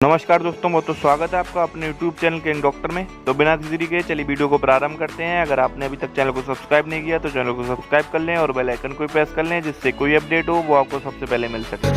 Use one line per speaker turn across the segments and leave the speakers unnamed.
नमस्कार दोस्तों, बहुत स्वागत है आपका अपने YouTube चैनल किंग डॉक्टर में। तो बिना किसी देरी के चलिए वीडियो को प्रारंभ करते हैं। अगर आपने अभी तक चैनल को सब्सक्राइब नहीं किया तो चैनल को सब्सक्राइब कर लें और बेल आइकन को प्रेस कर लें, जिससे कोई अपडेट हो वो आपको सबसे पहले मिल सके।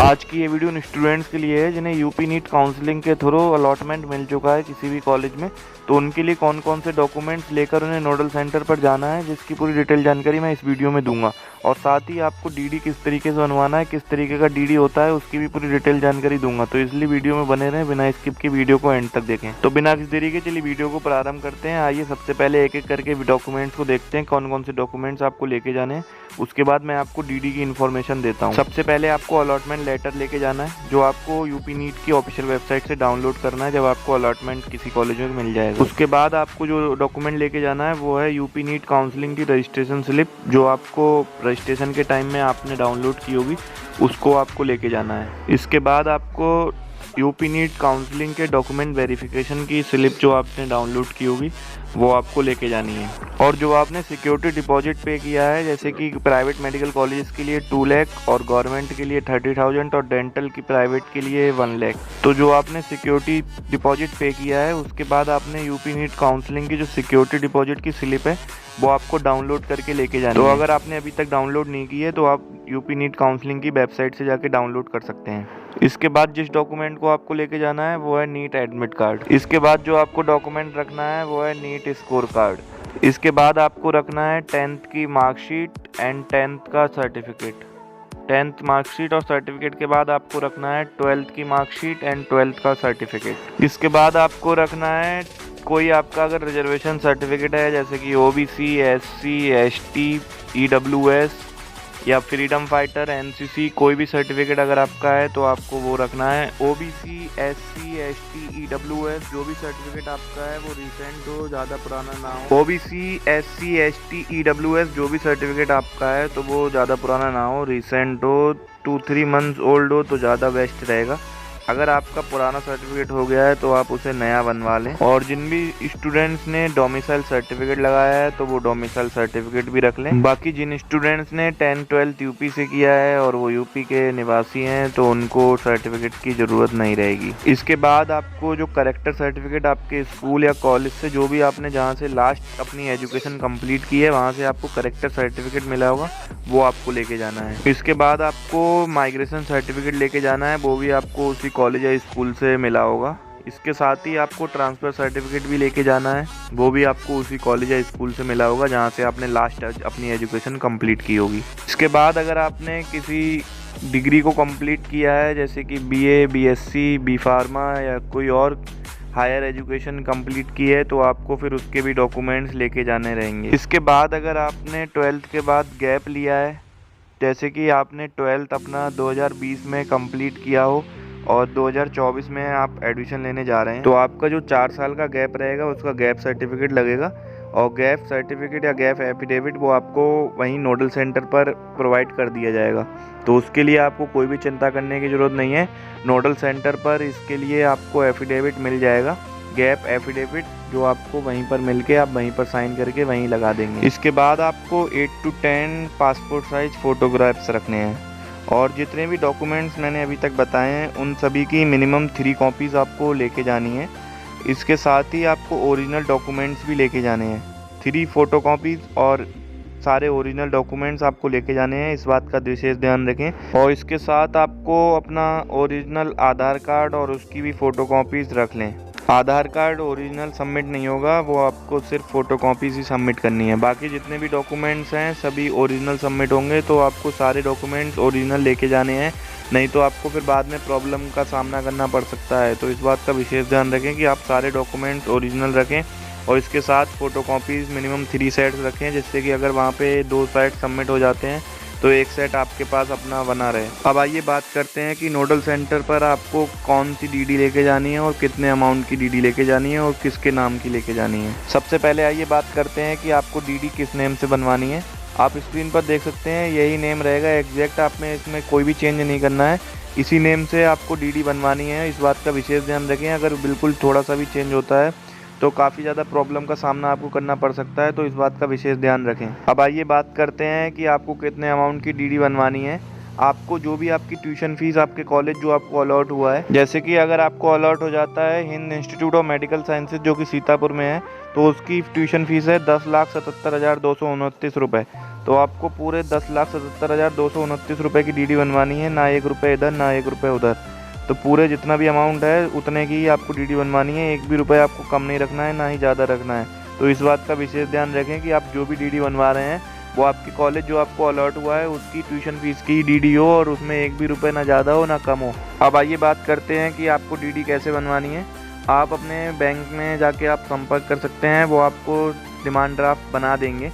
आज की ये वीडियो उन स्टूडेंट्स के लिए है जिन्हें यूपी नीट काउंसलिंग के थ्रू अलॉटमेंट मिल चुका है किसी भी कॉलेज में। तो उनके लिए कौन कौन से डॉक्यूमेंट्स लेकर उन्हें नोडल सेंटर पर जाना है, जिसकी पूरी डिटेल जानकारी मैं इस वीडियो में दूंगा। और साथ ही आपको डीडी किस तरीके से बनवाना है, किस तरीके का डीडी होता है, उसकी भी पूरी डिटेल जानकारी दूंगा। तो इसलिए वीडियो में बने रहें, बिना स्किप के वीडियो को एंड तक देखें। तो बिना किसी देरी के चलिए वीडियो को प्रारंभ करते हैं। आइए सबसे पहले एक एक करके डॉक्यूमेंट्स को देखते हैं, कौन कौन से डॉक्यूमेंट्स आपको लेके जाने हैं। उसके बाद मैं आपको डीडी की इन्फॉर्मेशन देता हूँ। सबसे पहले आपको अलॉटमेंट लेटर लेके जाना है, जो आपको यूपी नीट की ऑफिशियल वेबसाइट से डाउनलोड करना है जब आपको अलॉटमेंट किसी कॉलेज में मिल जाएगा। उसके बाद आपको जो डॉक्यूमेंट लेके जाना है वो है यूपी नीट काउंसलिंग की रजिस्ट्रेशन स्लिप, जो आपको रजिस्ट्रेशन के टाइम में आपने डाउनलोड की होगी, उसको आपको लेके जाना है। इसके बाद आपको यूपी नीट काउंसलिंग के डॉक्यूमेंट वेरिफिकेशन की स्लिप जो आपने डाउनलोड की होगी वो आपको लेके जानी है। और जो आपने सिक्योरिटी डिपॉजिट पे किया है, जैसे कि प्राइवेट मेडिकल कॉलेज के लिए 2 लाख और गवर्नमेंट के लिए 30,000 और डेंटल की प्राइवेट के लिए 1 लाख, तो जो आपने सिक्योरिटी डिपॉजिट पे किया है उसके बाद आपने यूपी नीट काउंसलिंग की जो सिक्योरिटी डिपॉजिट की स्लिप है वो आपको डाउनलोड करके लेके जानी है। तो अगर आपने अभी तक डाउनलोड नहीं की है तो आप यूपी नीट काउंसलिंग की वेबसाइट से जाके डाउनलोड कर सकते हैं। इसके बाद जिस डॉक्यूमेंट को आपको लेके जाना है वो है नीट एडमिट कार्ड। इसके बाद जो आपको डॉक्यूमेंट रखना है वो है नीट स्कोर कार्ड। इसके बाद आपको रखना है 10th की मार्कशीट एंड 10th का सर्टिफिकेट। 10th मार्कशीट और सर्टिफिकेट के बाद आपको रखना है 12th की मार्कशीट एंड 12th का सर्टिफिकेट। इसके बाद आपको रखना है कोई आपका अगर रिजर्वेशन सर्टिफिकेट है, जैसे कि OBC, SC, ST, EWS या फ्रीडम फाइटर, NCC, कोई भी सर्टिफिकेट अगर आपका है तो आपको वो रखना है। OBC, SC, ST, EWS जो भी सर्टिफिकेट आपका है वो रिसेंट हो, ज़्यादा पुराना ना हो। OBC, SC, ST, EWS जो भी सर्टिफिकेट आपका है तो वो ज़्यादा पुराना ना हो, रिसेंट हो, 2-3 मंथ्स ओल्ड हो तो ज़्यादा बेस्ट रहेगा। अगर आपका पुराना सर्टिफिकेट हो गया है तो आप उसे नया बनवा लें। और जिन भी स्टूडेंट्स ने डोमिसाइल सर्टिफिकेट लगाया है तो वो डोमिसाइल सर्टिफिकेट भी रख लें। बाकी जिन स्टूडेंट्स ने 10th-12th यूपी से किया है और वो यूपी के निवासी हैं तो उनको सर्टिफिकेट की ज़रूरत नहीं रहेगी। इसके बाद आपको जो करेक्टर सर्टिफिकेट आपके स्कूल या कॉलेज से, जो भी आपने जहाँ से लास्ट अपनी एजुकेशन कंप्लीट की है वहाँ से आपको करेक्टर सर्टिफिकेट मिला होगा, वो आपको लेके जाना है। इसके बाद आपको माइग्रेशन सर्टिफिकेट लेके जाना है, वो भी आपको उसी कॉलेज या स्कूल से मिला होगा। इसके साथ ही आपको ट्रांसफ़र सर्टिफिकेट भी लेके जाना है, वो भी आपको उसी कॉलेज या स्कूल से मिला होगा जहाँ से आपने लास्ट अपनी एजुकेशन कंप्लीट की होगी। इसके बाद अगर आपने किसी डिग्री को कंप्लीट किया है, जैसे कि BA, BSc, B फार्मा या कोई और हायर एजुकेशन कंप्लीट की है, तो आपको फिर उसके भी डॉक्यूमेंट्स लेके जाने रहेंगे। इसके बाद अगर आपने 12th के बाद गैप लिया है, जैसे कि आपने 12th अपना 2020 में कंप्लीट किया हो और 2024 में आप एडमिशन लेने जा रहे हैं, तो आपका जो 4 साल का गैप रहेगा उसका गैप सर्टिफिकेट लगेगा। और गैप सर्टिफिकेट या गैप एफिडेविट वो आपको वहीं नोडल सेंटर पर प्रोवाइड कर दिया जाएगा। तो उसके लिए आपको कोई भी चिंता करने की ज़रूरत नहीं है। नोडल सेंटर पर इसके लिए आपको एफिडेविट मिल जाएगा, गैप एफिडेविट, जो आपको वहीं पर मिलके आप वहीं पर साइन करके वहीं लगा देंगे। इसके बाद आपको 8 to 10 पासपोर्ट साइज फ़ोटोग्राफ्स रखने हैं। और जितने भी डॉक्यूमेंट्स मैंने अभी तक बताए हैं उन सभी की मिनिमम 3 कॉपीज़ आपको लेके जानी है। इसके साथ ही आपको ओरिजिनल डॉक्यूमेंट्स भी लेके जाने हैं, 3 फोटोकॉपीज़ और सारे ओरिजिनल डॉक्यूमेंट्स आपको लेके जाने हैं, इस बात का विशेष ध्यान रखें। और इसके साथ आपको अपना ओरिजिनल आधार कार्ड और उसकी भी फ़ोटोकॉपीज़ रख लें। आधार कार्ड ओरिजिनल सबमिट नहीं होगा, वो आपको सिर्फ फ़ोटोकॉपीज़ ही सबमिट करनी है। बाकी जितने भी डॉक्यूमेंट्स हैं सभी ओरिजिनल सबमिट होंगे, तो आपको सारे डॉक्यूमेंट्स ओरिजिनल लेके जाने हैं, नहीं तो आपको फिर बाद में प्रॉब्लम का सामना करना पड़ सकता है। तो इस बात का विशेष ध्यान रखें कि आप सारे डॉक्यूमेंट्स ओरिजिनल रखें और इसके साथ फ़ोटोकॉपीज़ मिनिमम 3 सेट्स रखें, जिससे कि अगर वहाँ पे 2 सेट सबमिट हो जाते हैं तो एक सेट आपके पास अपना बना रहे। अब आइए बात करते हैं कि नोडल सेंटर पर आपको कौन सी डीडी लेके जानी है और कितने अमाउंट की डीडी लेके जानी है और किसके नाम की लेके जानी है। सबसे पहले आइए बात करते हैं कि आपको डीडी किस नेम से बनवानी है। आप स्क्रीन पर देख सकते हैं यही नेम रहेगा एग्जैक्ट, आपने इसमें कोई भी चेंज नहीं करना है, इसी नेम से आपको डीडी बनवानी है। इस बात का विशेष ध्यान रखें, अगर बिल्कुल थोड़ा सा भी चेंज होता है तो काफ़ी ज़्यादा प्रॉब्लम का सामना आपको करना पड़ सकता है, तो इस बात का विशेष ध्यान रखें। अब आइए बात करते हैं कि आपको कितने अमाउंट की डीडी बनवानी है। आपको जो भी आपकी ट्यूशन फीस आपके कॉलेज जो आपको अलॉट हुआ है, जैसे कि अगर आपको अलॉट हो जाता है Hind institute of medical sciences जो कि सीतापुर में है, तो उसकी ट्यूशन फीस है 10,77,229 रुपये। तो आपको पूरे 10,77,229 रुपये की डीडी बनवानी है, ना 1 रुपये इधर ना 1 रुपये उधर। तो पूरे जितना भी अमाउंट है उतने की ही आपको डीडी बनवानी है, 1 भी रुपये आपको कम नहीं रखना है, ना ही ज़्यादा रखना है। तो इस बात का विशेष ध्यान रखें कि आप जो भी डीडी बनवा रहे हैं वो आपके कॉलेज जो आपको अलॉट हुआ है उसकी ट्यूशन फीस की डीडी हो और उसमें 1 भी रुपये ना ज़्यादा हो ना कम हो। अब आइए बात करते हैं कि आपको डीडी कैसे बनवानी है। आप अपने बैंक में जाके आप संपर्क कर सकते हैं, वो आपको डिमांड ड्राफ्ट बना देंगे।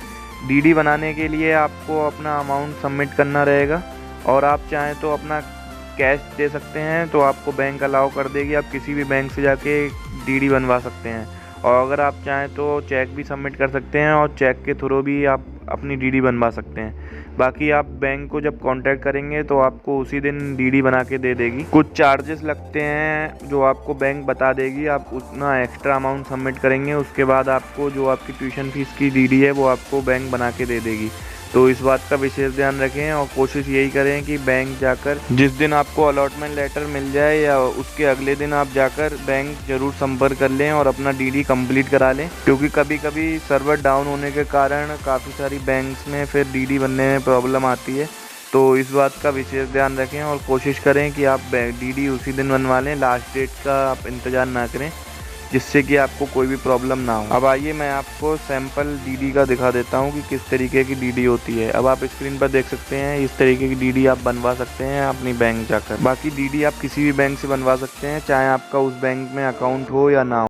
डीडी बनाने के लिए आपको अपना अमाउंट सबमिट करना रहेगा और आप चाहें तो अपना कैश दे सकते हैं, तो आपको बैंक अलाउ कर देगी, आप किसी भी बैंक से जाके डीडी बनवा सकते हैं। और अगर आप चाहें तो चेक भी सबमिट कर सकते हैं और चेक के थ्रू भी आप अपनी डीडी बनवा सकते हैं। बाकी आप बैंक को जब कांटेक्ट करेंगे तो आपको उसी दिन डीडी बना के दे देगी। कुछ चार्जेस लगते हैं जो आपको बैंक बता देगी, आप उतना एक्स्ट्रा अमाउंट सबमिट करेंगे, उसके बाद आपको जो आपकी ट्यूशन फीस की डीडी है वो आपको बैंक बना के दे देगी। तो इस बात का विशेष ध्यान रखें और कोशिश यही करें कि बैंक जाकर जिस दिन आपको अलॉटमेंट लेटर मिल जाए या उसके अगले दिन आप जाकर बैंक ज़रूर संपर्क कर लें और अपना डीडी कंप्लीट करा लें, क्योंकि कभी कभी सर्वर डाउन होने के कारण काफ़ी सारी बैंक्स में फिर डीडी बनने में प्रॉब्लम आती है। तो इस बात का विशेष ध्यान रखें और कोशिश करें कि आप डीडी उसी दिन बनवा लें, लास्ट डेट का आप इंतज़ार ना करें, जिससे कि आपको कोई भी प्रॉब्लम ना हो। अब आइए मैं आपको सैंपल डीडी का दिखा देता हूँ कि किस तरीके की डीडी होती है। अब आप स्क्रीन पर देख सकते हैं, इस तरीके की डीडी आप बनवा सकते हैं अपनी बैंक जाकर। बाकी डीडी आप किसी भी बैंक से बनवा सकते हैं, चाहे आपका उस बैंक में अकाउंट हो या ना हो।